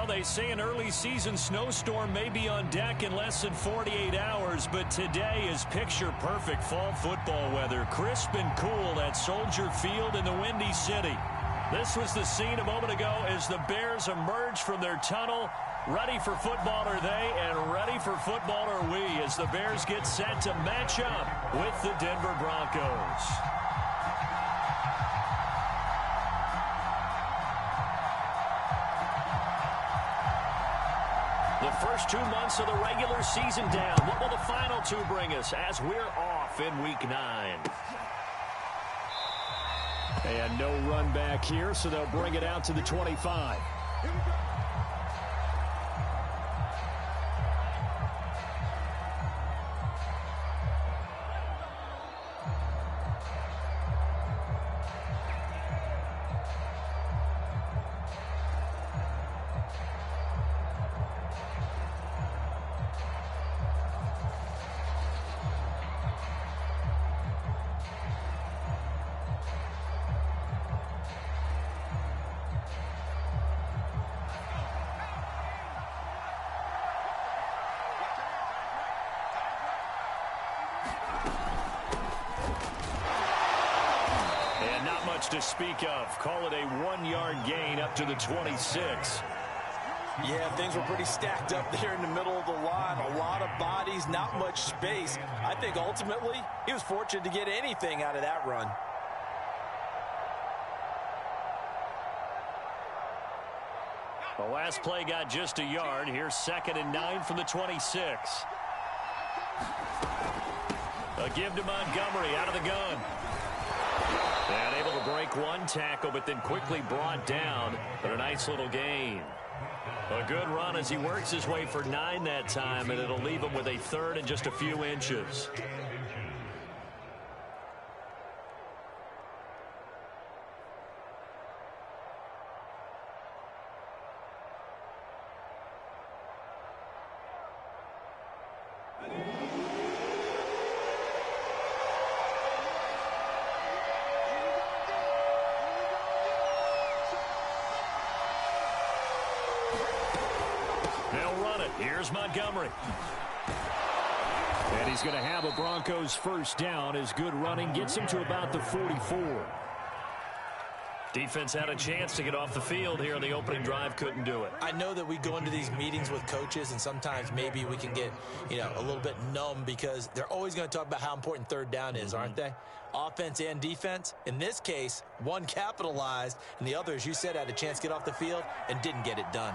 Well, they say an early season snowstorm may be on deck in less than 48 hours, but today is picture-perfect fall football weather. Crisp and cool at Soldier Field in the Windy City. This was the scene a moment ago as the Bears emerged from their tunnel. Ready for football are they, and ready for football are we as the Bears get set to match up with the Denver Broncos. The first 2 months of the regular season down. What will the final two bring us as we're off in Week 9? And no run back here, so they'll bring it out to the 25. To speak of. Call it a 1-yard gain up to the 26. Yeah, things were pretty stacked up there in the middle of the line. A lot of bodies, not much space. I think ultimately he was fortunate to get anything out of that run. The last play got just a yard. Here's 2nd and 9 from the 26. A give to Montgomery out of the gun. And able to break one tackle, but then quickly brought down. But a nice little gain. A good run as he works his way for 9 that time, and it'll leave him with a 3rd and just a few inches. Here's Montgomery. And he's going to have a Broncos first down as good running gets him to about the 44. Defense had a chance to get off the field here on the opening drive, couldn't do it. I know that we go into these meetings with coaches, and sometimes maybe we can get, a little bit numb because they're always going to talk about how important 3rd down is, aren't they? Offense and defense. In this case, one capitalized, and the other, as you said, had a chance to get off the field and didn't get it done.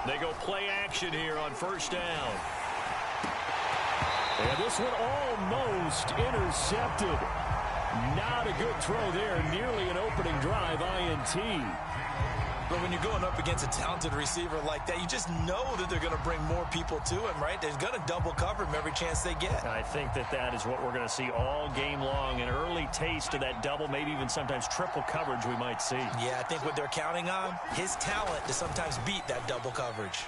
They go play action here on first down. And this one almost intercepted. Not a good throw there. Nearly an opening drive INT. But when you're going up against a talented receiver like that, you just know that they're going to bring more people to him, right? They're going to double cover him every chance they get. I think that is what we're going to see all game long. An early taste of that double, maybe even sometimes triple coverage we might see. Yeah, I think what they're counting on, his talent to sometimes beat that double coverage.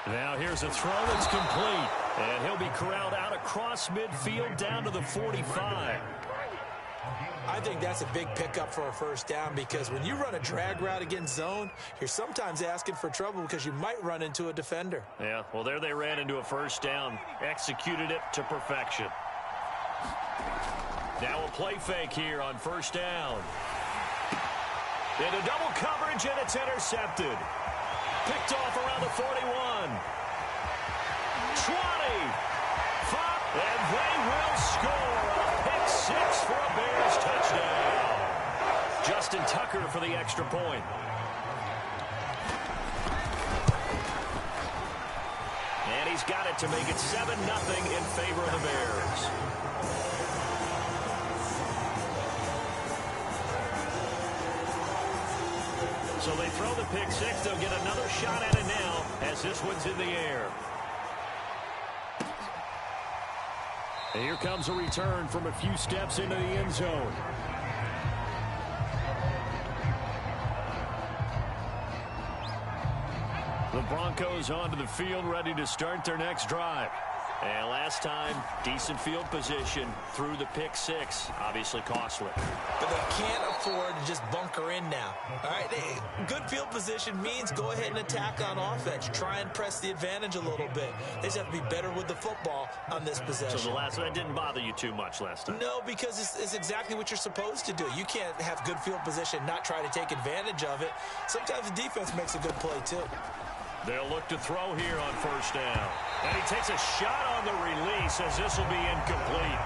Now here's a throw that's complete. And he'll be corralled out across midfield down to the 45. I think that's a big pickup for a first down because when you run a drag route against zone, you're sometimes asking for trouble because you might run into a defender. Yeah, well, there they ran into a first down. Executed it to perfection. Now a play fake here on first down. Into double coverage, and it's intercepted. Picked off around the 41. 20. 5. And they will score a pick 6 for a Bears touchdown. Justin Tucker for the extra point. And he's got it to make it 7-0 in favor of the Bears. So they throw the pick 6. They'll get another shot at it now as this one's in the air. And here comes a return from a few steps into the end zone. The Broncos onto the field, ready to start their next drive. And last time, decent field position through the pick six. Obviously costly. But they can't afford to just bunker in now. All right, good field position means go ahead and attack on offense. Try and press the advantage a little bit. They just have to be better with the football on this possession. So the last one didn't bother you too much last time? No, because it's exactly what you're supposed to do. You can't have good field position, not try to take advantage of it. Sometimes the defense makes a good play, too. They'll look to throw here on first down. And he takes a shot on the release as this will be incomplete.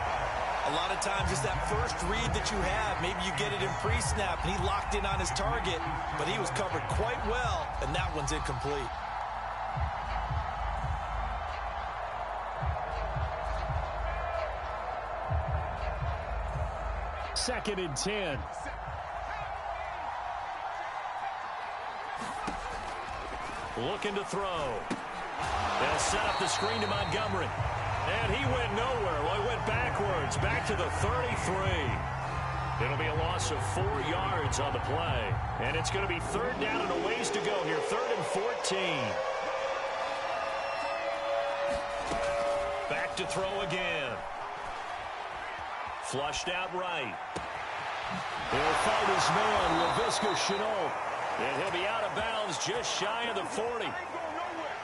A lot of times it's that first read that you have. Maybe you get it in pre-snap, and he locked in on his target, but he was covered quite well, and that one's incomplete. Second and 10. Looking to throw. They'll set up the screen to Montgomery. And he went nowhere. Well, he went backwards, back to the 33. It'll be a loss of 4 yards on the play. And it's going to be third down and a ways to go here. 3rd and 14. Back to throw again. Flushed out right. He'll fight his man, LaVisca Chenault. And he'll be out of bounds just shy of the 40.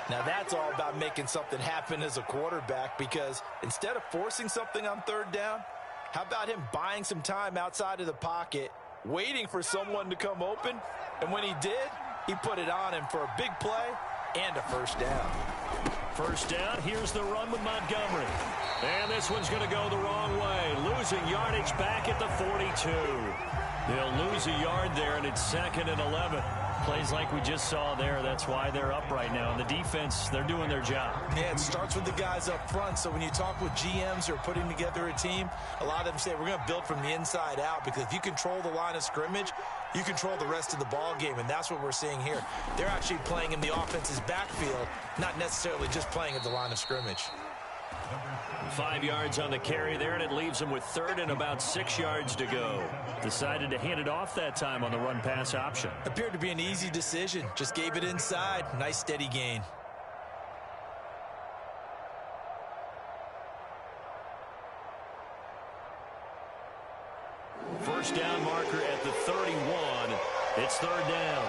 Now that's all about making something happen as a quarterback, because instead of forcing something on third down, how about him buying some time outside of the pocket, waiting for someone to come open, and when he did, he put it on him for a big play and a first down. First down, here's the run with Montgomery. And this one's going to go the wrong way. Losing yardage back at the 42. They'll lose a yard there, and it's 2nd and 11. Plays like we just saw there. That's why they're up right now. And the defense, they're doing their job. Yeah, it starts with the guys up front. So when you talk with GMs who are putting together a team, a lot of them say we're going to build from the inside out, because if you control the line of scrimmage, you control the rest of the ball game, and that's what we're seeing here. They're actually playing in the offense's backfield, not necessarily just playing at the line of scrimmage. 5 yards on the carry there, and it leaves them with 3rd and about 6 yards to go. Decided to hand it off that time on the run-pass option. Appeared to be an easy decision. Just gave it inside. Nice steady gain. First down marker at the 31. It's 3rd down.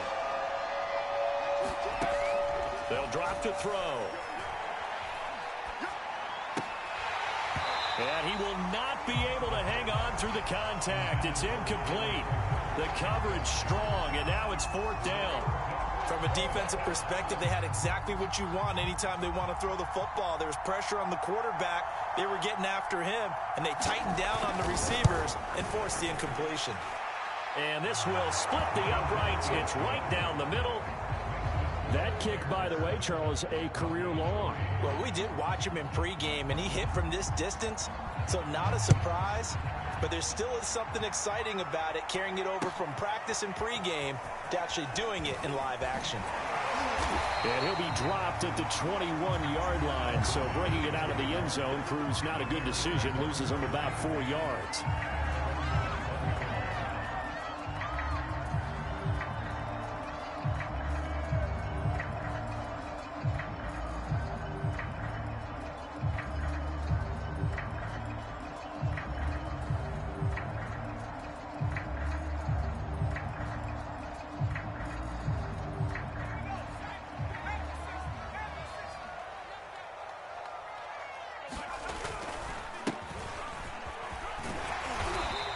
They'll drop to throw. And he will not be able to hang on through the contact. It's incomplete. The coverage strong, and now it's 4th down. From a defensive perspective, they had exactly what you want anytime they want to throw the football. There was pressure on the quarterback. They were getting after him, and they tightened down on the receivers and forced the incompletion. And this will split the uprights. It's right down the middle. That kick, by the way, Charles, a career long. Well, we did watch him in pregame, and he hit from this distance, so not a surprise. But there still is something exciting about it, carrying it over from practice and pregame to actually doing it in live action. And he'll be dropped at the 21-yard line, so bringing it out of the end zone proves not a good decision, loses him about 4 yards.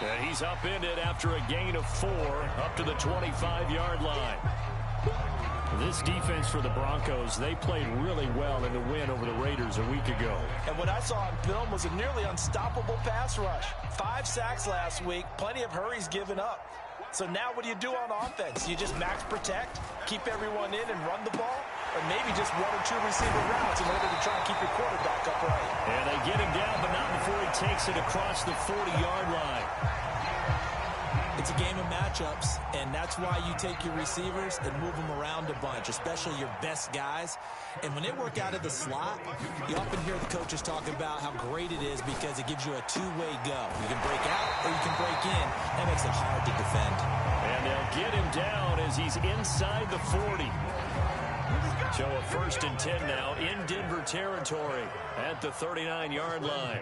And he's upended after a gain of 4 up to the 25-yard line. This defense for the Broncos, they played really well in the win over the Raiders a week ago. And what I saw on film was a nearly unstoppable pass rush. 5 sacks last week, plenty of hurries given up. So now what do you do on offense? You just max protect, keep everyone in and run the ball? Or maybe just 1 or 2 receiver routes in order to try and keep your quarterback upright? And they get him down, but not before he takes it across the 40-yard line. It's a game of matchups, and that's why you take your receivers and move them around a bunch, especially your best guys. And when they work out of the slot, you often hear the coaches talk about how great it is because it gives you a two-way go. You can break out or you can break in. That makes it hard to defend. And they'll get him down as he's inside the 40. So a 1st and 10 now in Denver territory at the 39-yard line.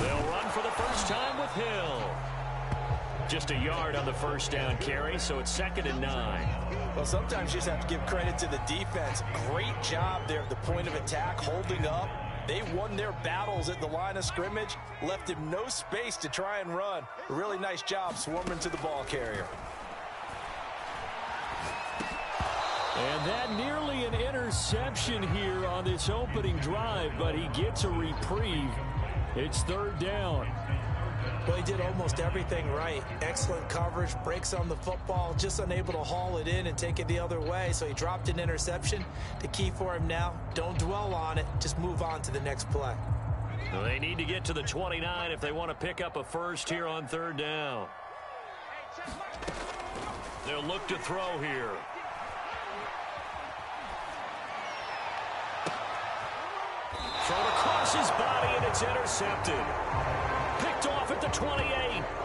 They'll run for the first time with Hill. Just a yard on the first down carry, so it's 2nd and 9. Well, sometimes you just have to give credit to the defense. Great job there at the point of attack, holding up. They won their battles at the line of scrimmage, left him no space to try and run. A really nice job swarming to the ball carrier. And that nearly an interception here on this opening drive, but he gets a reprieve. It's 3rd down. Well, he did almost everything right. Excellent coverage, breaks on the football, just unable to haul it in and take it the other way. So he dropped an interception. The key for him now, don't dwell on it. Just move on to the next play. Well, they need to get to the 29 if they want to pick up a first here on 3rd down. They'll look to throw here. Thrown across his body, and it's intercepted. Picked off at the 28,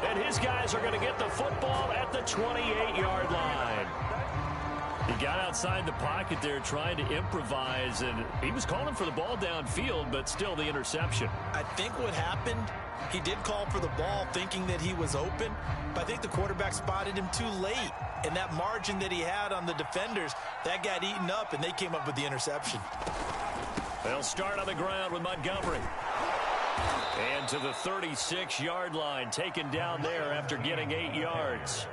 and his guys are going to get the football at the 28-yard line. He got outside the pocket there trying to improvise, and he was calling for the ball downfield, but still the interception. I think what happened, he did call for the ball thinking that he was open, but I think the quarterback spotted him too late. And that margin that he had on the defenders, that got eaten up, and they came up with the interception. They'll start on the ground with Montgomery. And to the 36-yard line, taken down there after getting 8 yards.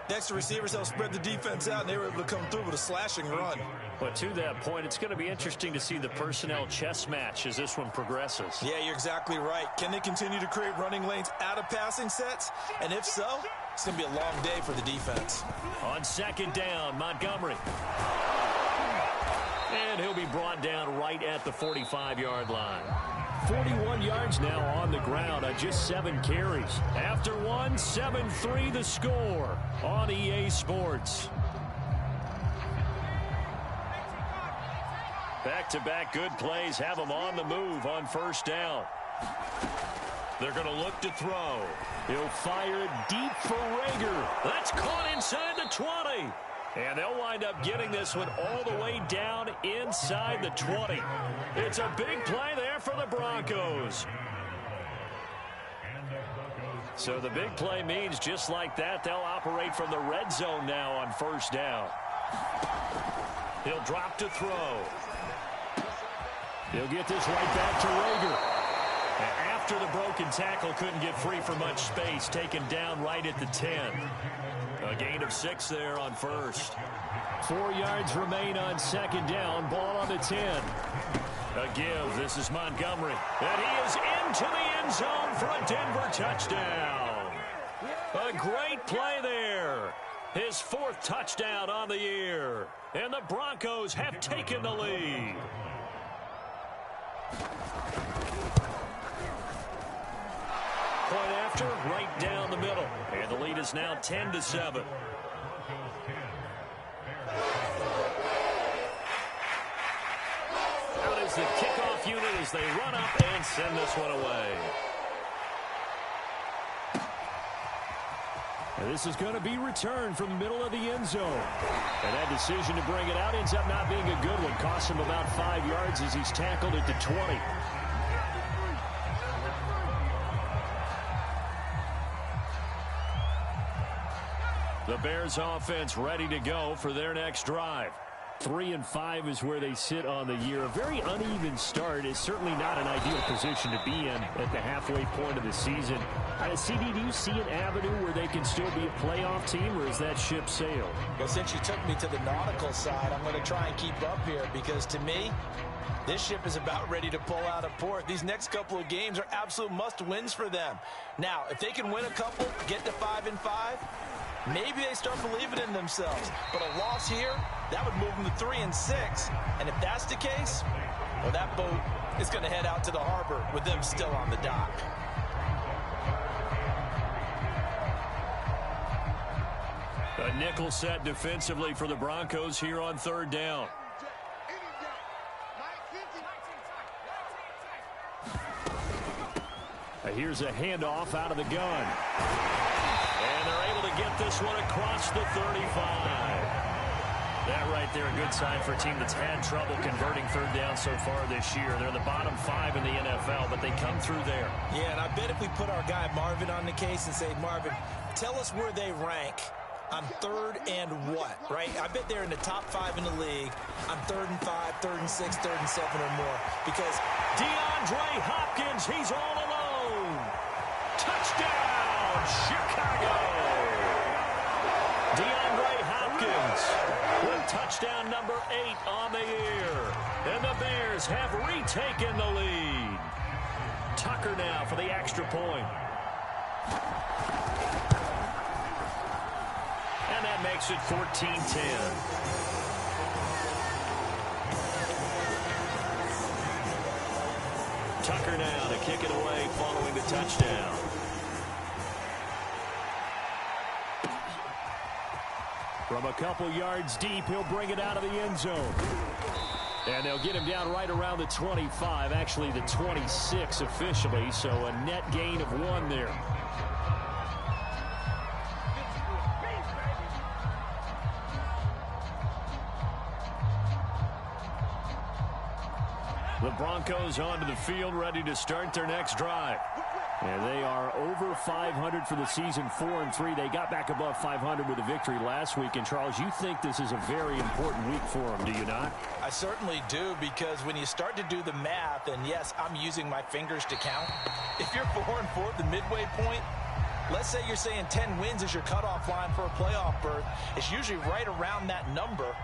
Next to receivers, they'll spread the defense out, and they were able to come through with a slashing run. But to that point, it's going to be interesting to see the personnel chess match as this one progresses. Yeah, you're exactly right. Can they continue to create running lanes out of passing sets? And if so, it's going to be a long day for the defense. On 2nd down, Montgomery. And he'll be brought down right at the 45-yard line. 41 yards now on the ground on just 7 carries. After one, 7-3 the score on EA Sports. Back-to-back good plays have them on the move on 1st down. They're going to look to throw. He'll fire it deep for Rager. That's caught inside the 20. And they'll wind up getting this one all the way down inside the 20. It's a big play there for the Broncos. So the big play means just like that, they'll operate from the red zone now on 1st down. He'll drop to throw. He'll get this right back to Rager. After the broken tackle, couldn't get free for much space, taken down right at the 10. A gain of 6 there on 1st. 4 yards remain on 2nd down. Ball on the 10. A give. This is Montgomery. And he is into the end zone for a Denver touchdown. A great play there. His 4th touchdown on the year. And the Broncos have taken the lead. Point after, right down the middle. And the lead is now 10-7. Out is the kickoff unit as they run up and send this one away. And this is going to be returned from the middle of the end zone. And that decision to bring it out ends up not being a good one. Costs him about 5 yards as he's tackled at the 20. The Bears offense ready to go for their next drive. 3-5 is where they sit on the year. A very uneven start is certainly not an ideal position to be in at the halfway point of the season. CD, do you see an avenue where they can still be a playoff team, or is that ship sailed? Well, since you took me to the nautical side, I'm going to try and keep up here because to me, this ship is about ready to pull out of port. These next couple of games are absolute must-wins for them. Now, if they can win a couple, get to 5-5, maybe they start believing in themselves. But a loss here, that would move them to 3-6. And if that's the case, well, that boat is going to head out to the harbor with them still on the dock. A nickel set defensively for the Broncos here on 3rd down. Here's a handoff out of the gun. And they're able to get this one across the 35. That right there, a good sign for a team that's had trouble converting third down so far this year. They're in the bottom 5 in the NFL, but they come through there. Yeah, and I bet if we put our guy Marvin on the case and say, Marvin, tell us where they rank on third and what, right? I bet they're in the top 5 in the league on 3rd and 5, 3rd and 6, 3rd and 7 or more. Because DeAndre Hopkins, he's all alone. Touchdown, Chicago. DeAndre Hopkins with touchdown number 8 on the year. And the Bears have retaken the lead. Tucker now for the extra point. And that makes it 14-10. Tucker now to kick it away following the touchdown. From a couple yards deep, he'll bring it out of the end zone. And they'll get him down right around the 25, actually the 26 officially, so a net gain of 1 there. The Broncos onto the field, ready to start their next drive. And they are over 500 for the season, 4-3. They got back above 500 with a victory last week. And, Charles, you think this is a very important week for them, do you not? I certainly do, because when you start to do the math, and yes, I'm using my fingers to count. If you're 4-4 at the midway point, let's say you're saying 10 wins is your cutoff line for a playoff berth. It's usually right around that number.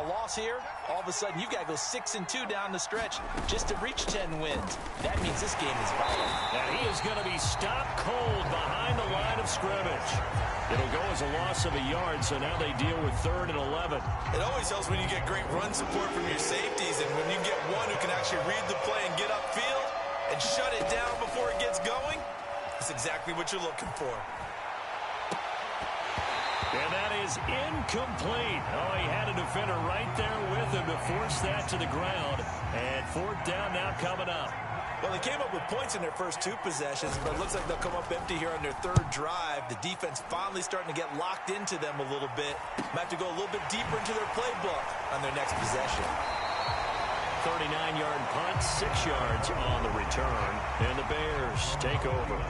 A loss here, all of a sudden you've got to go 6-2 down the stretch just to reach 10 wins. That means this game is vital. And he is going to be stopped cold behind the line of scrimmage. It'll go as a loss of a yard, so now they deal with 3rd and 11. It always helps when you get great run support from your safeties, and when you get one who can actually read the play and get upfield and shut it down before it gets going, that's exactly what you're looking for. And that is incomplete. Oh, he had a defender right there with him to force that to the ground. And 4th down now coming up. Well, they came up with points in their first 2 possessions, but it looks like they'll come up empty here on their 3rd drive. The defense finally starting to get locked into them a little bit. Might have to go a little bit deeper into their playbook on their next possession. 39-yard punt, 6 yards on the return. And the Bears take over.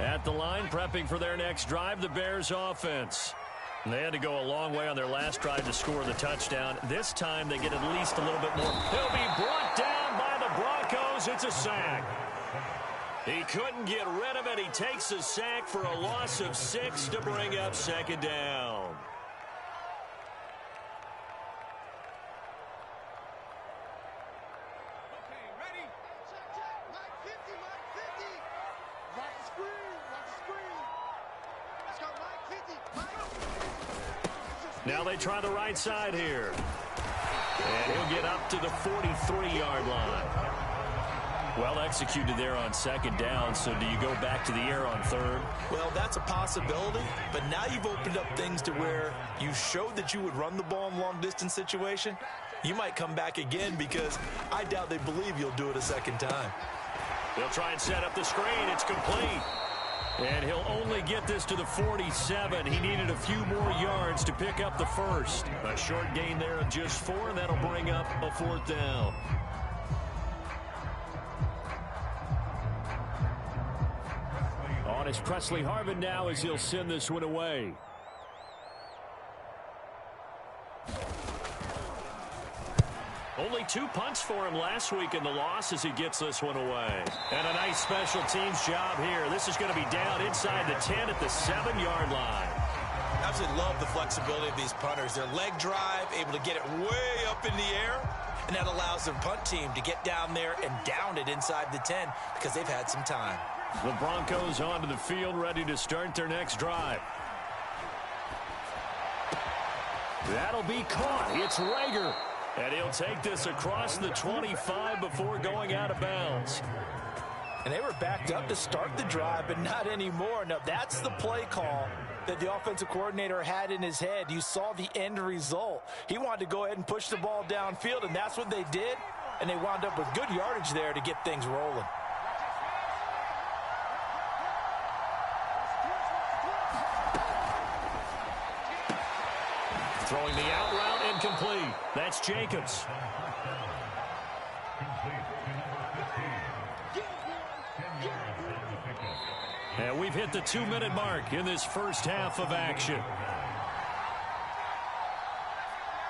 At the line, prepping for their next drive, the Bears offense. They had to go a long way on their last drive to score the touchdown. This time they get at least a little bit more. He'll be brought down by the Broncos. It's a sack. He couldn't get rid of it. He takes a sack for a loss of 6 to bring up 2nd down. Now they try the right side here. And he'll get up to the 43-yard line. Well executed there on 2nd down, so do you go back to the air on 3rd? Well, that's a possibility, but now you've opened up things to where you showed that you would run the ball in long-distance situation. You might come back again, because I doubt they believe you'll do it a 2nd time. They'll try and set up the screen. It's complete. And he'll only get this to the 47. He needed a few more yards to pick up the first. A short gain there of just 4, and that'll bring up a 4th down. On is Presley Harvin now as he'll send this one away. Only 2 punts for him last week in the loss as he gets this one away. And a nice special teams job here. This is going to be down inside the 10 at the 7-yard line. Absolutely love the flexibility of these punters. Their leg drive, able to get it way up in the air, and that allows their punt team to get down there and down it inside the 10 because they've had some time. The Broncos onto the field, ready to start their next drive. That'll be caught. It's Rager. And he'll take this across the 25 before going out of bounds. And they were backed up to start the drive, but not anymore. Now, that's the play call that the offensive coordinator had in his head. You saw the end result. He wanted to go ahead and push the ball downfield, and that's what they did. And they wound up with good yardage there to get things rolling. Throwing the out route, incomplete. That's Jacobs. And we've hit the 2-minute mark in this first half of action.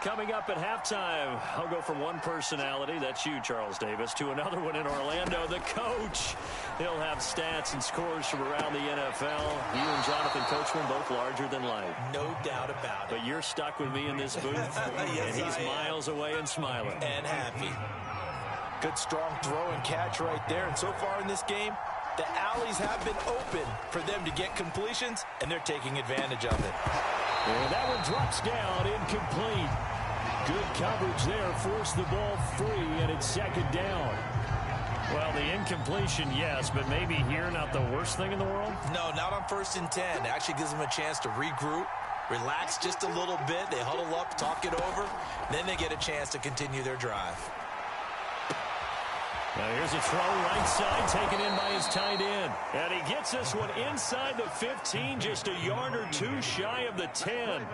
Coming up at halftime, I'll go from one personality, that's you, Charles Davis, to another one in Orlando, the coach. He'll have stats and scores from around the NFL. You and Jonathan Coachman, both larger than life. No doubt about it. But you're stuck with me in this booth, yes, and he's miles away and smiling. And happy. Good, strong throw and catch right there. And so far in this game, the alleys have been open for them to get completions, and they're taking advantage of it. And that one drops down, incomplete. Good coverage there, forced the ball free, and it's second down. Well, the incompletion, yes, but maybe here not the worst thing in the world? No, not on 1st and 10. It actually gives them a chance to regroup, relax just a little bit. They huddle up, talk it over, then they get a chance to continue their drive. Now here's a throw right side taken in by his tight end. And he gets this one inside the 15, just a yard or two shy of the 10.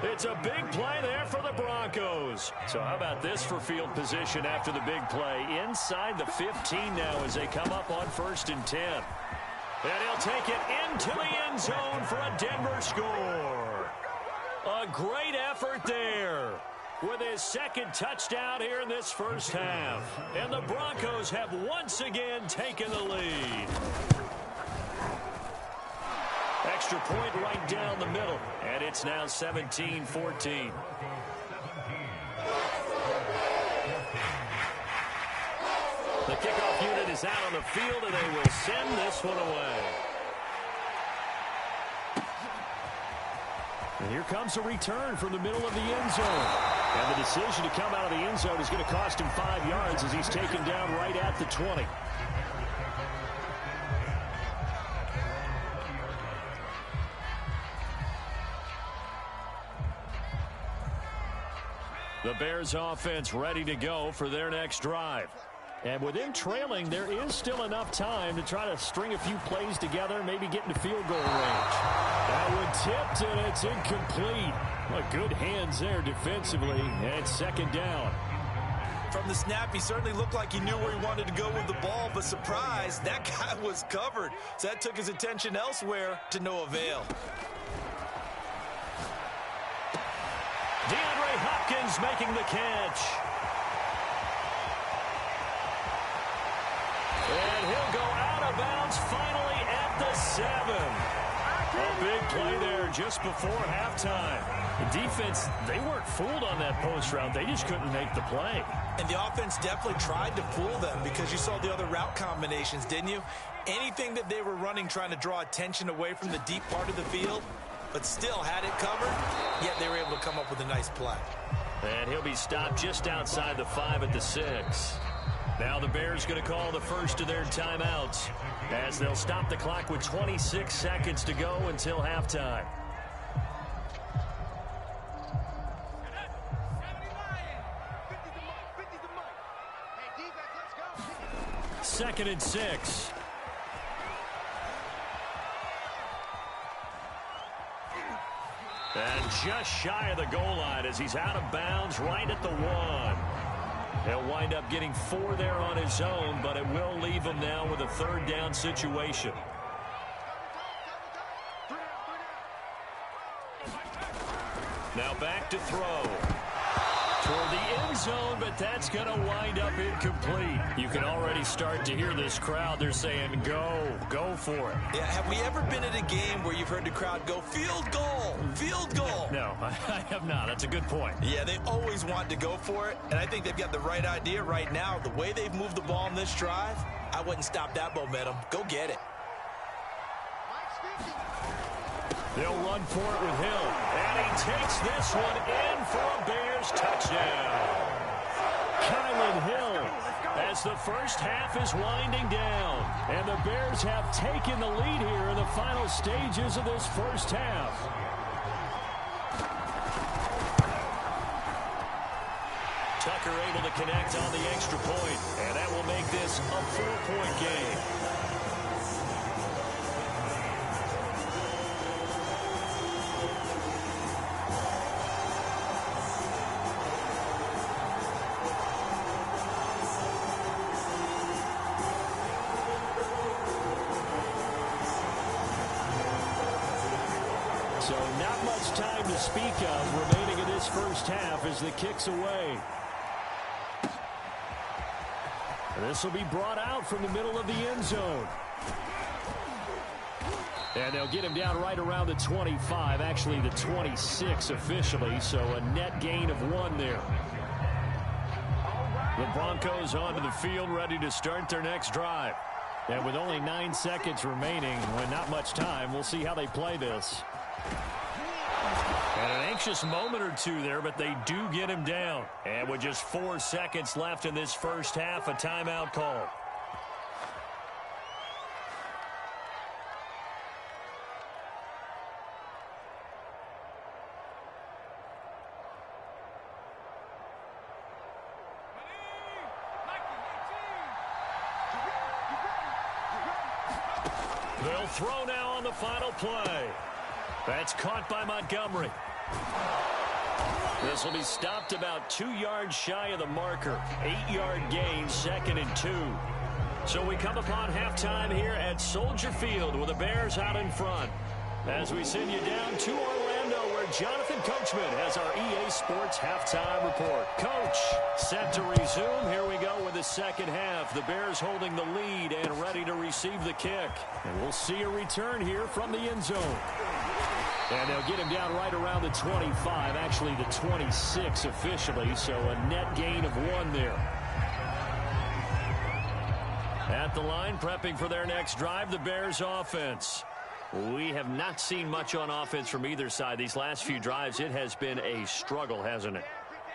It's a big play there for the Broncos. So how about this for field position after the big play? Inside the 15 now as they come up on 1st and 10. And he'll take it into the end zone for a Denver score. A great effort there, with his second touchdown here in this first half. And the Broncos have once again taken the lead. Extra point right down the middle, and it's now 17-14. The kickoff unit is out on the field, and they will send this one away. And here comes a return from the middle of the end zone. And the decision to come out of the end zone is going to cost him 5 yards as he's taken down right at the 20. The Bears offense ready to go for their next drive. And with them trailing, there is still enough time to try to string a few plays together, maybe get into field goal range. That one tipped, and it's incomplete. Well, good hands there defensively, and it's second down. From the snap, he certainly looked like he knew where he wanted to go with the ball, but surprise, that guy was covered. So that took his attention elsewhere to no avail. DeAndre Hopkins making the catch. And he'll go out of bounds finally at the 7. A big play there just before halftime. The defense, they weren't fooled on that post route. They just couldn't make the play. And the offense definitely tried to fool them because you saw the other route combinations, didn't you? Anything that they were running trying to draw attention away from the deep part of the field, but still had it covered, yet they were able to come up with a nice play. And he'll be stopped just outside the 5 at the 6. Now the Bears going to call the first of their timeouts as they'll stop the clock with 26 seconds to go until halftime. Second and 6. And just shy of the goal line as he's out of bounds right at the 1. He'll wind up getting 4 there on his own, but it will leave him now with a third down situation. Now back to throw. Toward the end zone, but that's going to wind up incomplete. You can already start to hear this crowd. They're saying, go for it. Yeah, have we ever been at a game where you've heard the crowd go, field goal, field goal? No, I have not. That's a good point. Yeah, they always want to go for it, and I think they've got the right idea right now. The way they've moved the ball in this drive, I wouldn't stop that momentum. Go get it. They'll run for it with Hill. And he takes this one in for a Bears touchdown. Kylan Hill as the first half is winding down. And the Bears have taken the lead here in the final stages of this first half. Tucker able to connect on the extra point, and that will make this a 4-point game. So not much time to speak of remaining in this first half as the kick's away. This will be brought out from the middle of the end zone. And they'll get him down right around the 25, actually the 26 officially, so a net gain of 1 there. The Broncos onto the field, ready to start their next drive. And with only 9 seconds remaining, when not much time, we'll see how they play this. And an anxious moment or two there, but they do get him down. And with just 4 seconds left in this first half, a timeout call. They'll throw now on the final play. That's caught by Montgomery. This will be stopped about 2 yards shy of the marker. 8-yard gain, 2nd and 2. So we come upon halftime here at Soldier Field with the Bears out in front. As we send you down to Orlando, where Jonathan Coachman has our EA Sports halftime report. Coach, set to resume. Here we go with the second half. The Bears holding the lead and ready to receive the kick. And we'll see a return here from the end zone. And they'll get him down right around the 25, actually the 26 officially, so a net gain of 1 there. At the line, prepping for their next drive, the Bears offense. We have not seen much on offense from either side. These last few drives, it has been a struggle, hasn't it?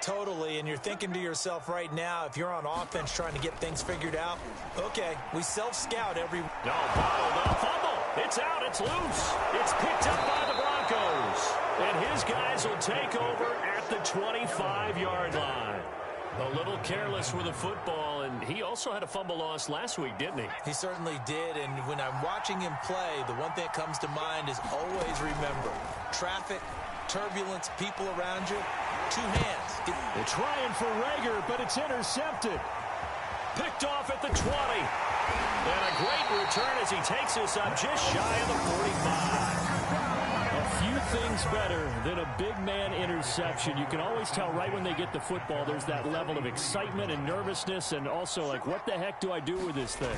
Totally, and you're thinking to yourself right now, if you're on offense trying to get things figured out, okay, we self-scout every... No, bottled up, fumble. It's out, it's loose. It's picked up by the Broncos. And his guys will take over at the 25-yard line. A little careless with the football, and he also had a fumble loss last week, didn't he? He certainly did, and when I'm watching him play, the one thing that comes to mind is always remember, traffic, turbulence, people around you, 2 hands. They're trying for Rager, but it's intercepted. Picked off at the 20. And a great return as he takes us up just shy of the 45. A few things better than a big man interception. You can always tell right when they get the football, there's that level of excitement and nervousness, and also like, what the heck do I do with this thing?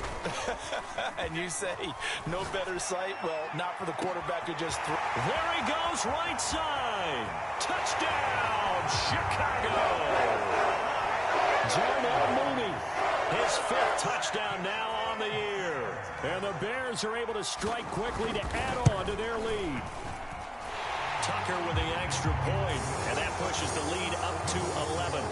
And you say, no better sight? Well, not for the quarterback to just throw. There he goes, right side. Touchdown, Chicago. Darnell Mooney, his 5th touchdown now on the year. And the Bears are able to strike quickly to add on to their lead. Tucker with the extra point, and that pushes the lead up to 11.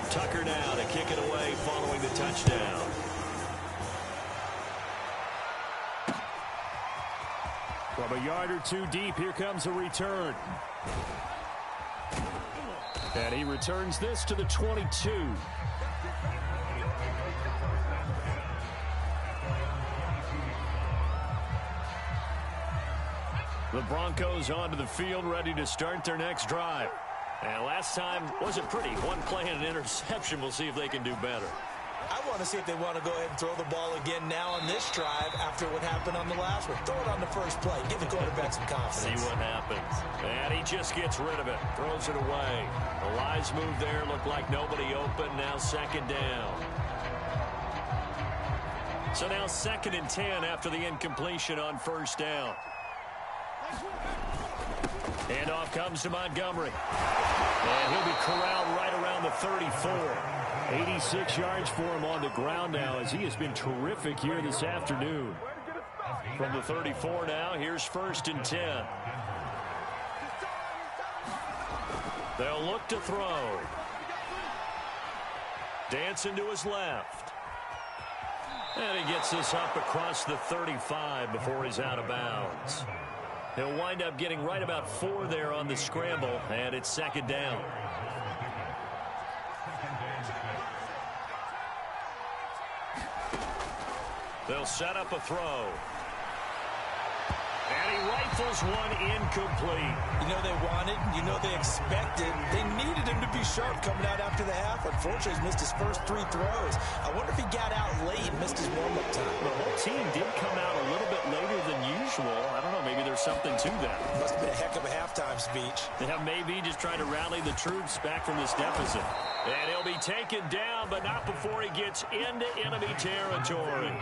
Tucker now to kick it away following the touchdown. From a yard or 2 deep, here comes a return. And he returns this to the 22. The Broncos onto the field, ready to start their next drive. And last time wasn't pretty. 1 play and an interception. We'll see if they can do better. I want to see if they want to go ahead and throw the ball again now on this drive after what happened on the last one. Throw it on the first play. Give the quarterback some confidence. See what happens. And he just gets rid of it. Throws it away. The Lions move there. Looked like nobody open. Now 2nd down. So now 2nd and 10 after the incompletion on 1st down. Handoff comes to Montgomery. And he'll be corralled right around the 34. 86 yards for him on the ground now as he has been terrific here this afternoon. From the 34 now, here's 1st and 10. They'll look to throw. Dancing to his left. And he gets this up across the 35 before he's out of bounds. He'll wind up getting right about 4 there on the scramble, and it's second down. They'll set up a throw. And he rifles one incomplete. You know they wanted, you know they expected. They needed him to be sharp coming out after the half. Unfortunately, he's missed his first 3 throws. I wonder if he got out late and missed his warm-up time. The whole team did come out a little bit later than usual. I don't know, maybe there's something to that. Must have been a heck of a halftime speech. Yeah, maybe just trying to rally the troops back from this deficit. And he'll be taken down, but not before he gets into enemy territory.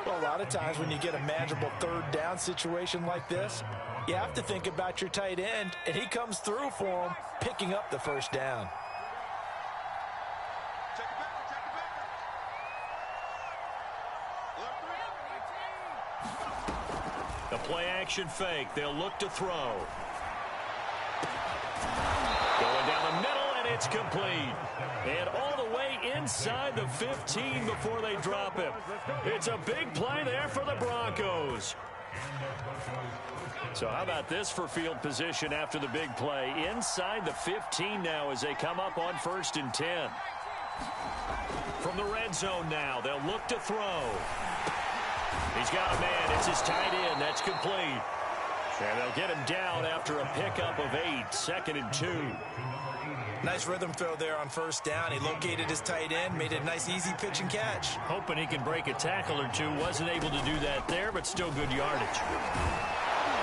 Well, a lot of times when you get a manageable third down situation like this, you have to think about your tight end, and he comes through for him, picking up the first down. The play-action fake. They'll look to throw. Going down the middle, and it's complete. And all the way inside the 15 before they drop him. It's a big play there for the Broncos. So how about this for field position after the big play? Inside the 15 now as they come up on 1st and 10. From the red zone now, they'll look to throw. He's got a man. It's his tight end. That's complete. And they'll get him down after a pickup of 8. 2nd and 2. Nice rhythm throw there on 1st down. He located his tight end, made it a nice, easy pitch and catch. Hoping he can break a tackle or two. Wasn't able to do that there, but still good yardage.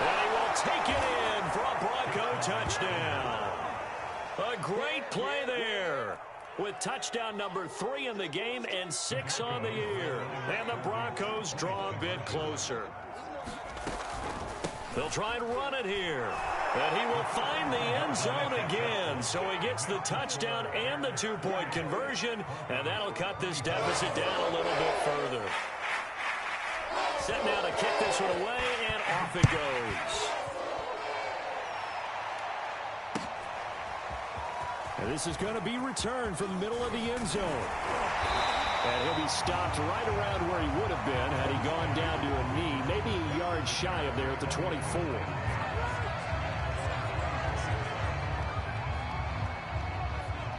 And he will take it in for a Bronco touchdown. A great play there, with touchdown number 3 in the game and 6 on the year. And the Broncos draw a bit closer. They'll try and run it here. And he will find the end zone again. So he gets the touchdown and the 2-point conversion. And that'll cut this deficit down a little bit further. Set now to kick this one away, and off it goes. And this is going to be returned from the middle of the end zone. And he'll be stopped right around where he would have been had he gone down to a knee, maybe a yard shy of there at the 24.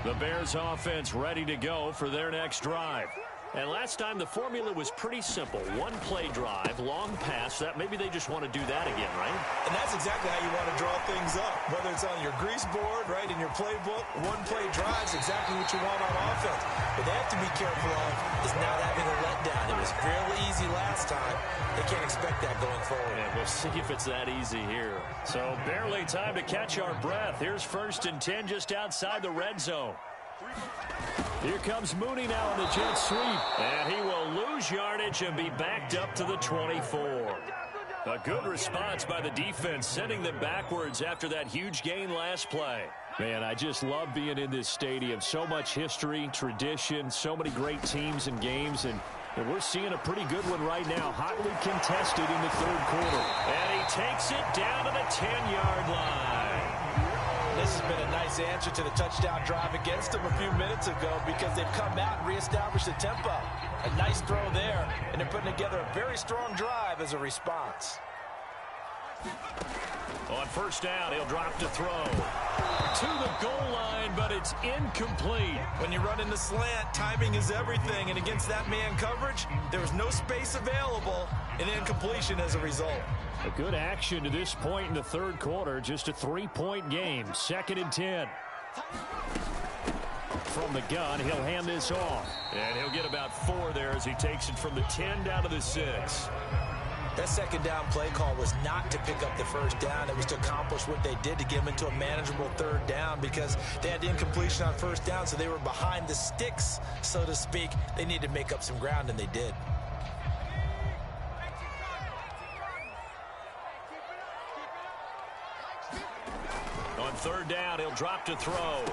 The Bears offense ready to go for their next drive. And last time the formula was pretty simple. 1-play drive, long pass. That maybe they just want to do that again, right? And that's exactly how you want to draw things up. Whether it's on your grease board, right, in your playbook, 1-play drive is exactly what you want on offense. What they have to be careful of is not having a letdown. It was fairly easy last time. They can't expect that going forward. And we'll see if it's that easy here. So barely time to catch our breath. Here's 1st and 10 just outside the red zone. Here comes Mooney now on the jet sweep. And he will lose yardage and be backed up to the 24. A good response by the defense, sending them backwards after that huge gain last play. Man, I just love being in this stadium. So much history, tradition, so many great teams and games. And we're seeing a pretty good one right now. Hotly contested in the 3rd quarter. And he takes it down to the 10-yard line. This has been a nice answer to the touchdown drive against them a few minutes ago because they've come out and reestablished the tempo. A nice throw there, and they're putting together a very strong drive as a response. On 1st down, he'll drop to throw. To the goal line, but it's incomplete. When you run in the slant, timing is everything, and against that man coverage, there was no space available, and incompletion as a result. A good action to this point in the 3rd quarter. Just a 3-point game. 2nd and 10. From the gun, he'll hand this off. And he'll get about 4 there as he takes it from the 10 down to the 6. That 2nd down play call was not to pick up the 1st down. It was to accomplish what they did to get them into a manageable 3rd down because they had incompletion on 1st down, so they were behind the sticks, so to speak. They needed to make up some ground, and they did. On 3rd down, he'll drop to throw.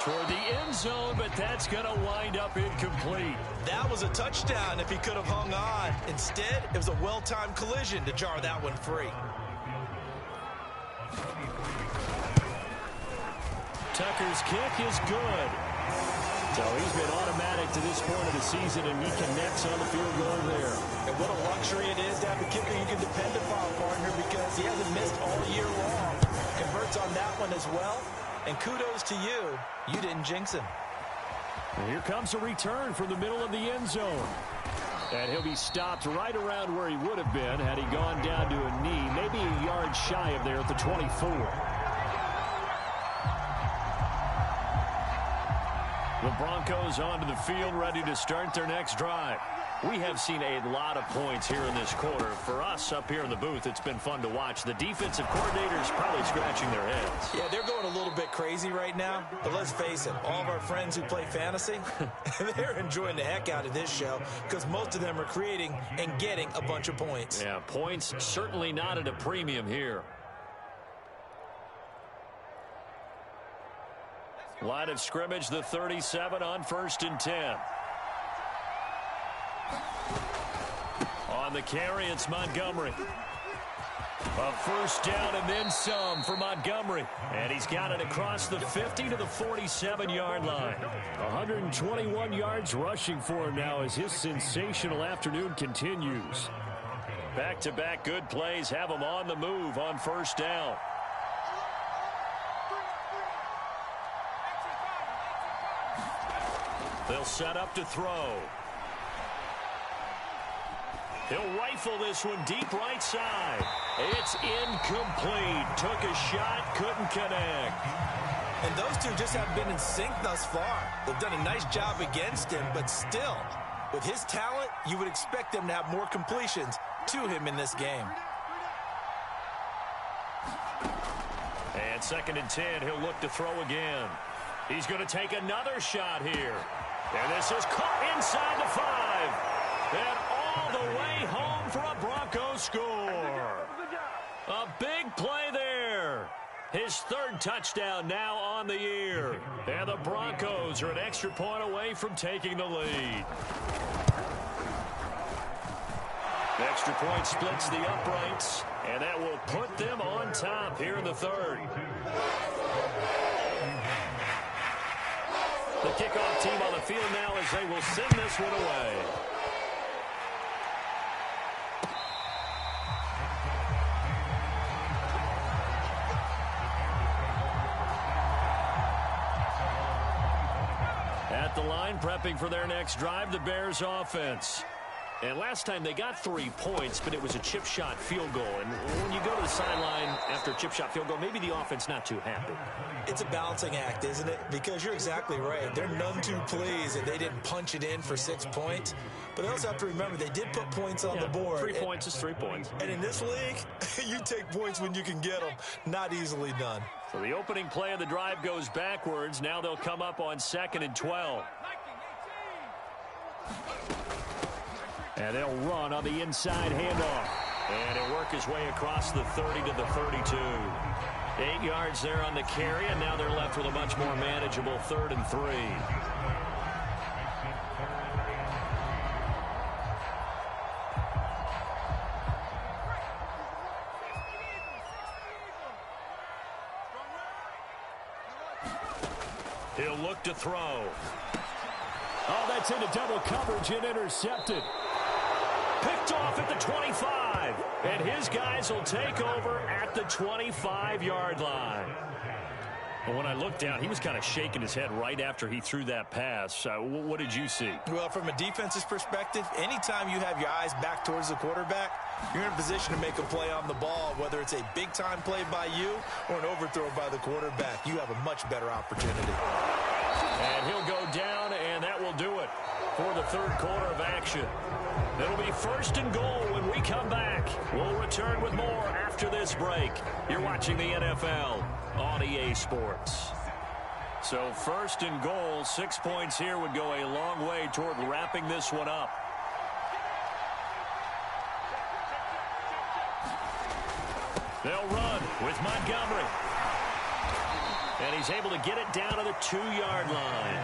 Toward the end zone, but that's going to wind up incomplete. That was a touchdown if he could have hung on. Instead, it was a well-timed collision to jar that one free. Tucker's kick is good. So he's been automatic to this point of the season, and he connects on the field goal there. And what a luxury it is to have a kicker you can depend upon, partner, because he hasn't missed all year long. Converts on that one as well. And kudos to you. You didn't jinx him. And here comes a return from the middle of the end zone. And he'll be stopped right around where he would have been had he gone down to a knee, maybe a yard shy of there at the 24. The Broncos onto the field, ready to start their next drive. We have seen a lot of points here in this quarter. For us up here in the booth, it's been fun to watch. The defensive coordinators probably scratching their heads. Yeah, they're going a little bit crazy right now. But let's face it, all of our friends who play fantasy, they're enjoying the heck out of this show because most of them are creating and getting a bunch of points. Yeah, points certainly not at a premium here. Line of scrimmage, the 37 on 1st and 10. On the carry, it's Montgomery. A first down and then some for Montgomery. And he's got it across the 50 to the 47-yard line. 121 yards rushing for him now as his sensational afternoon continues. Back-to-back good plays have him on the move on first down. They'll set up to throw. He'll rifle this one deep right side. It's incomplete. Took a shot, couldn't connect. And those two just haven't been in sync thus far. They've done a nice job against him, but still, with his talent, you would expect them to have more completions to him in this game. And 2nd and 10, he'll look to throw again. He's going to take another shot here. And this is caught inside the 5. And all the way home for a Broncos score. A big play there. His 3rd touchdown now on the year. And the Broncos are an extra point away from taking the lead. The extra point splits the uprights, and that will put them on top here in the 3rd. The kickoff team on the field now as they will send this one away. At the line, prepping for their next drive, the Bears offense. And last time they got 3 points, but it was a chip shot field goal. And when you go to the sideline after a chip shot field goal, maybe the offense not too happy. It's a balancing act, isn't it? Because you're exactly right. They're none too pleased that they didn't punch it in for 6 points. But they also have to remember they did put points on the board. 3 points is 3 points. And in this league, you take points when you can get them. Not easily done. So the opening play of the drive goes backwards. Now they'll come up on 2nd and 12. And they'll run on the inside handoff. And he'll work his way across the 30 to the 32. 8 yards there on the carry, and now they're left with a much more manageable 3rd and 3. He'll look to throw. Oh, that's into double coverage and intercepted. Picked off at the 25. And his guys will take over at the 25-yard line. Well, when I looked down, he was kind of shaking his head right after he threw that pass. What did you see? Well, from a defense's perspective, anytime you have your eyes back towards the quarterback, you're in a position to make a play on the ball, whether it's a big-time play by you or an overthrow by the quarterback. You have a much better opportunity. And he'll go down, and that will do it for the 3rd quarter of action. It'll be 1st and goal when we come back. We'll return with more after this break. You're watching the NFL on EA Sports. So 1st and goal, 6 points here would go a long way toward wrapping this one up. They'll run with Montgomery. And he's able to get it down to the 2-yard line.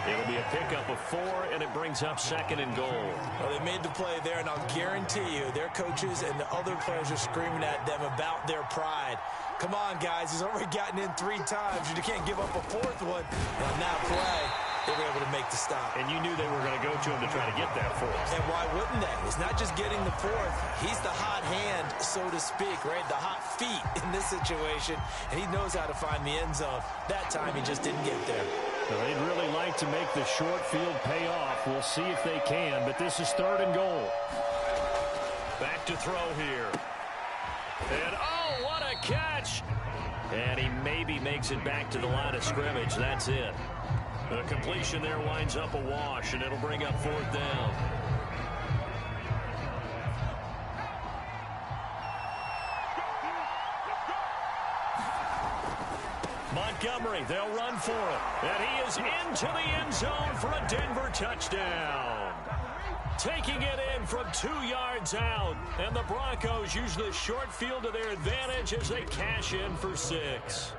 It'll be a pickup of 4, and it brings up 2nd and goal. Well, they made the play there, and I'll guarantee you their coaches and the other players are screaming at them about their pride. Come on, guys. He's already gotten in 3 times. You can't give up a 4th one on that play. they were able to make the stop. And you knew they were going to go to him to try to get that fourth. And why wouldn't they? It's not just getting the fourth. He's the hot hand, so to speak, right? The hot feet in this situation. And he knows how to find the end zone. That time he just didn't get there. Well, they'd really like to make the short field pay off. We'll see if they can, but this is 3rd and goal. Back to throw here. And, oh, what a catch! And he maybe makes it back to the line of scrimmage. That's it. The completion there winds up a wash, and it'll bring up 4th down. Montgomery, they'll run for it. And he is into the end zone for a Denver touchdown. Taking it in from 2 yards out. And the Broncos use the short field to their advantage as they cash in for 6.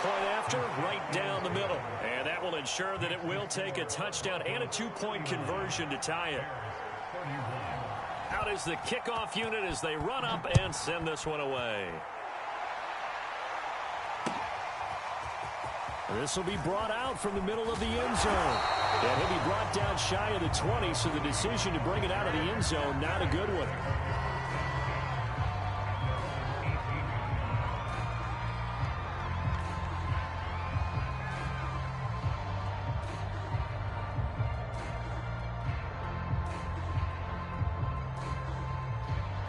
Point after, right down the middle. And that will ensure that it will take a touchdown and a 2-point conversion to tie it. Out is the kickoff unit as they run up and send this one away. This will be brought out from the middle of the end zone. And he'll be brought down shy of the 20, so the decision to bring it out of the end zone, not a good one.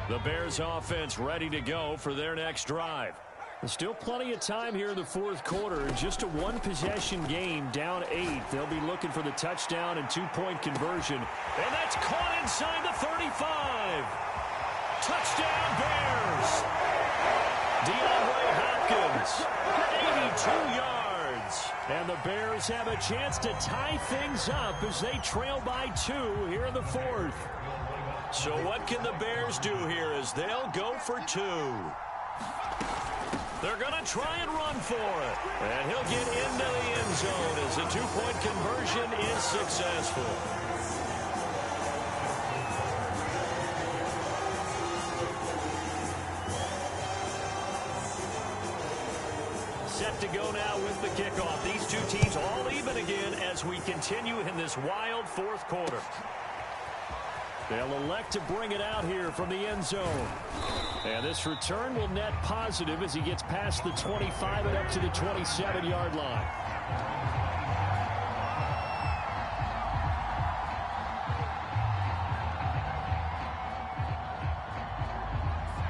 The Bears offense ready to go for their next drive. There's still plenty of time here in the 4th quarter. Just a 1-possession game, down 8. They'll be looking for the touchdown and 2-point conversion. And that's caught inside the 35. Touchdown, Bears. DeAndre Hopkins, 82 yards. And the Bears have a chance to tie things up as they trail by 2 here in the 4th. So what can the Bears do here as they'll go for 2? They're going to try and run for it. And he'll get into the end zone as the 2-point conversion is successful. Set to go now with the kickoff. These two teams all even again as we continue in this wild 4th quarter. They'll elect to bring it out here from the end zone. And this return will net positive as he gets past the 25 and up to the 27-yard line.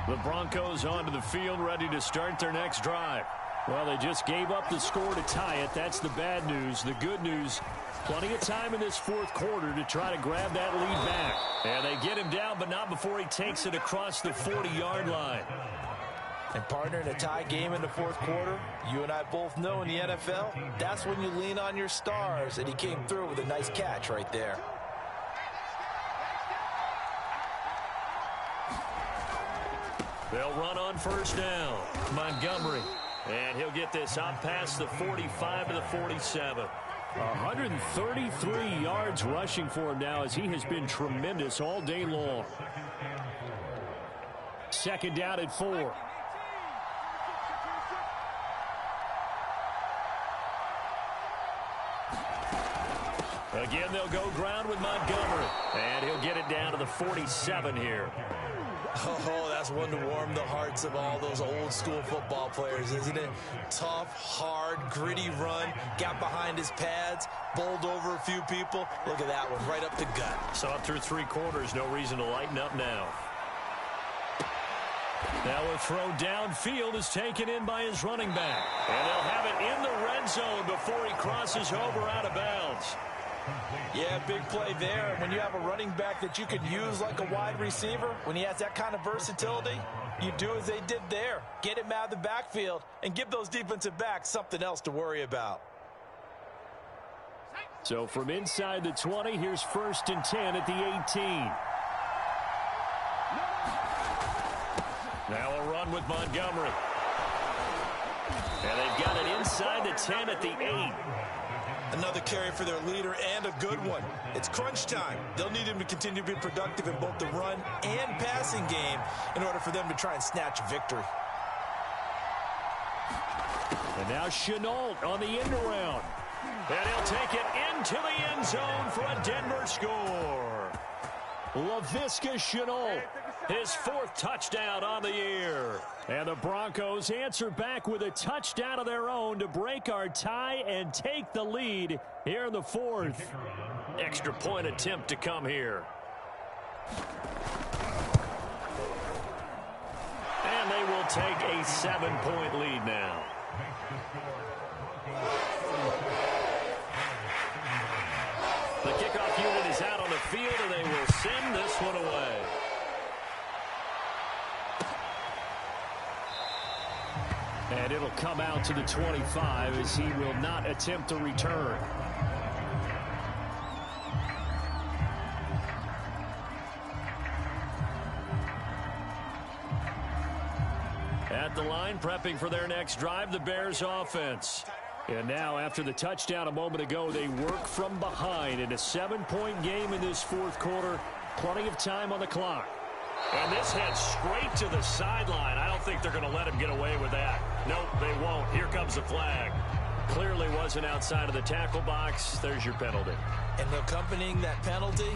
The Broncos onto the field, ready to start their next drive. Well, they just gave up the score to tie it. That's the bad news. The good news, plenty of time in this 4th quarter to try to grab that lead back. And they get him down, but not before he takes it across the 40-yard line. And partner, in a tie game in the 4th quarter, you and I both know in the NFL, that's when you lean on your stars. And he came through with a nice catch right there. They'll run on 1st down. Montgomery. And he'll get this out past the 45 to the 47. 133 yards rushing for him now as he has been tremendous all day long. 2nd down at 4. Again, they'll go ground with Montgomery. And he'll get it down to the 47 here. Oh, that's one to warm the hearts of all those old-school football players, isn't it? Tough, hard, gritty run, got behind his pads, bowled over a few people. Look at that one, right up the gut. Saw it through 3 quarters, no reason to lighten up now. Now a throw downfield is taken in by his running back. And they'll have it in the red zone before he crosses over out of bounds. Yeah, big play there. When you have a running back that you could use like a wide receiver, when he has that kind of versatility, you do as they did there. Get him out of the backfield and give those defensive backs something else to worry about. So from inside the 20, here's 1st and 10 at the 18. Now a run with Montgomery. And they've got it inside the 10 at the 8. Another carry for their leader and a good one. It's crunch time. They'll need him to continue to be productive in both the run and passing game in order for them to try and snatch a victory. And now Chenault on the end around. And he'll take it into the end zone for a Denver score. Laviska Chenault, his 4th touchdown on the year. And the Broncos answer back with a touchdown of their own to break our tie and take the lead here in the 4th. Extra point attempt to come here. And they will take a 7-point lead now. The kickoff unit is out on the field, and they will send this one away. And it'll come out to the 25 as he will not attempt to return. At the line, prepping for their next drive, the Bears offense. And now, after the touchdown a moment ago, they work from behind in a 7-point game in this 4th quarter. Plenty of time on the clock. And this heads straight to the sideline. I don't think they're going to let him get away with that. Nope, they won't. Here comes the flag. Clearly wasn't outside of the tackle box. There's your penalty. And accompanying that penalty,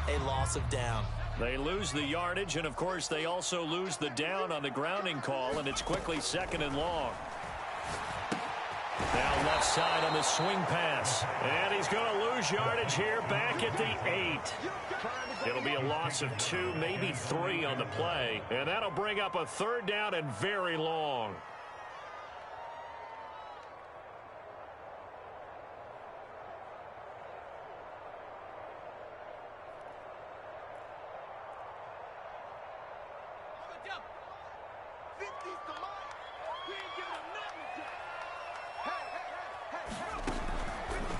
a loss of down. They lose the yardage, and, of course, they also lose the down on the grounding call, and it's quickly 2nd and long. Now left side on the swing pass. And he's going to lose yardage here back at the 8. It'll be a loss of 2, maybe 3 on the play. And that'll bring up a 3rd down and very long.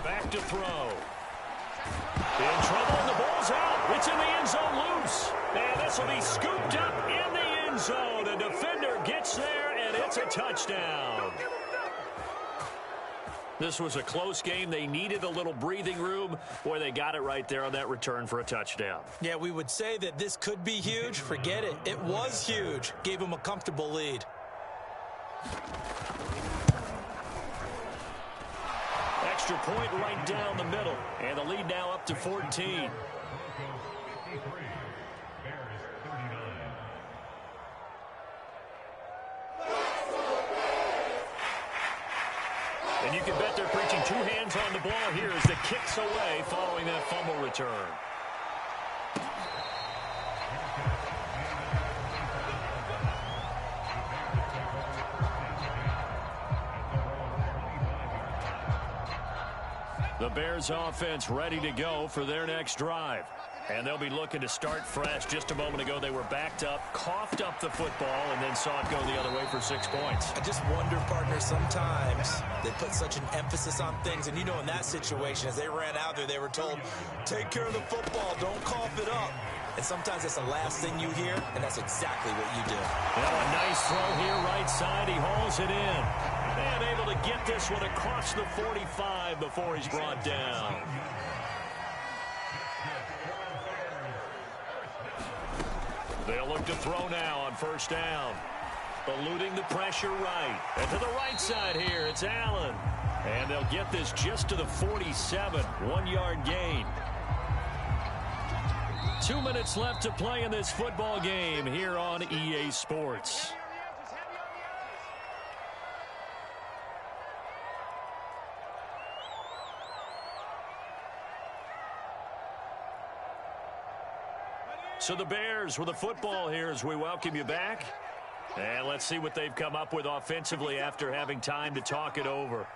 Back to throw. In trouble, and the ball's out. It's in the end zone loose. And this will be scooped up in the end zone. The defender gets there, and it's a touchdown. This was a close game. They needed a little breathing room. Boy, they got it right there on that return for a touchdown. Yeah, we would say that this could be huge. Forget it. It was huge. Gave them a comfortable lead. Extra point right down the middle. And the lead now up to 14. And you can bet they're preaching 2 hands on the ball here as the kick's away following that fumble return. The Bears offense ready to go for their next drive. And they'll be looking to start fresh. Just a moment ago, they were backed up, coughed up the football, and then saw it go the other way for 6 points. I just wonder, partner, sometimes they put such an emphasis on things. And, you know, in that situation, as they ran out there, they were told, take care of the football, don't cough it up. And sometimes that's the last thing you hear, and that's exactly what you do. Well, a nice throw here, right side. He hauls it in. And able to get this one across the 45 before he's brought down. They'll look to throw now on first down. Eluding the pressure right. And to the right side here, it's Allen. And they'll get this just to the 47. 1-yard gain. 2 minutes left to play in this football game here on EA Sports. So the Bears with the football here as we welcome you back. And let's see what they've come up with offensively after having time to talk it over.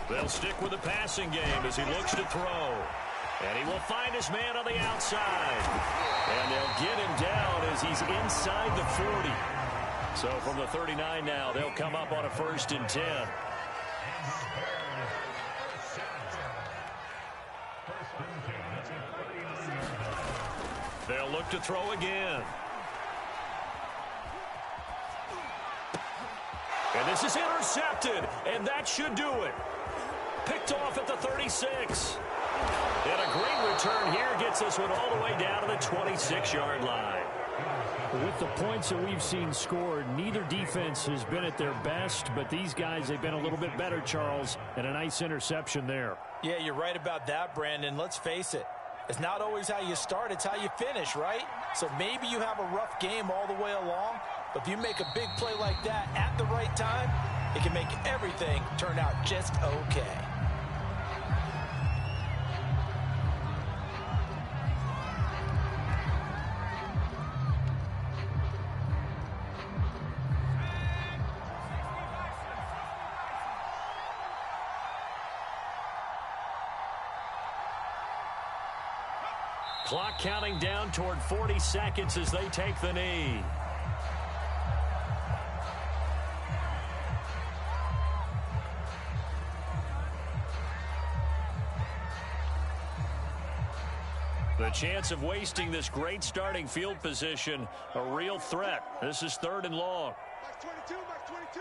They'll stick with the passing game as he looks to throw. And he will find his man on the outside. And they'll get him down as he's inside the 40. So from the 39 now, they'll come up on a 1st and 10. They'll look to throw again. And this is intercepted, and that should do it. Picked off at the 36. And a great return here gets this one all the way down to the 26-yard line. With the points that we've seen scored, neither defense has been at their best, but these guys, they've been a little bit better, Charles, and a nice interception there. Yeah, you're right about that, Brandon. Let's face it. It's not always how you start, it's how you finish, right? So maybe you have a rough game all the way along, but if you make a big play like that at the right time, it can make everything turn out just okay. Clock counting down toward 40 seconds as they take the knee. The chance of wasting this great starting field position, a real threat. This is 3rd and long. Max 22, Max 22.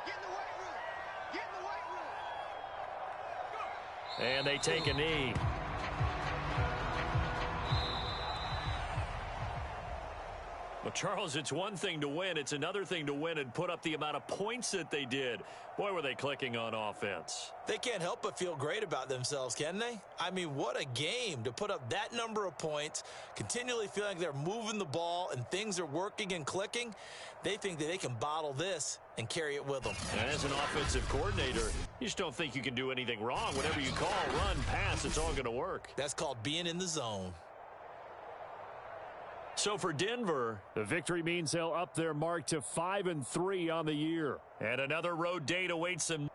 Get in the weight room. Get in the weight room. Go. And they take a knee. Well, Charles, it's one thing to win. It's another thing to win and put up the amount of points that they did. Boy, were they clicking on offense. They can't help but feel great about themselves, can they? I mean, what a game to put up that number of points, continually feeling like they're moving the ball and things are working and clicking. They think that they can bottle this and carry it with them. And as an offensive coordinator, you just don't think you can do anything wrong. Whatever you call, run, pass, it's all going to work. That's called being in the zone. So for Denver, the victory means they'll up their mark to 5-3 on the year. And another road date awaits them.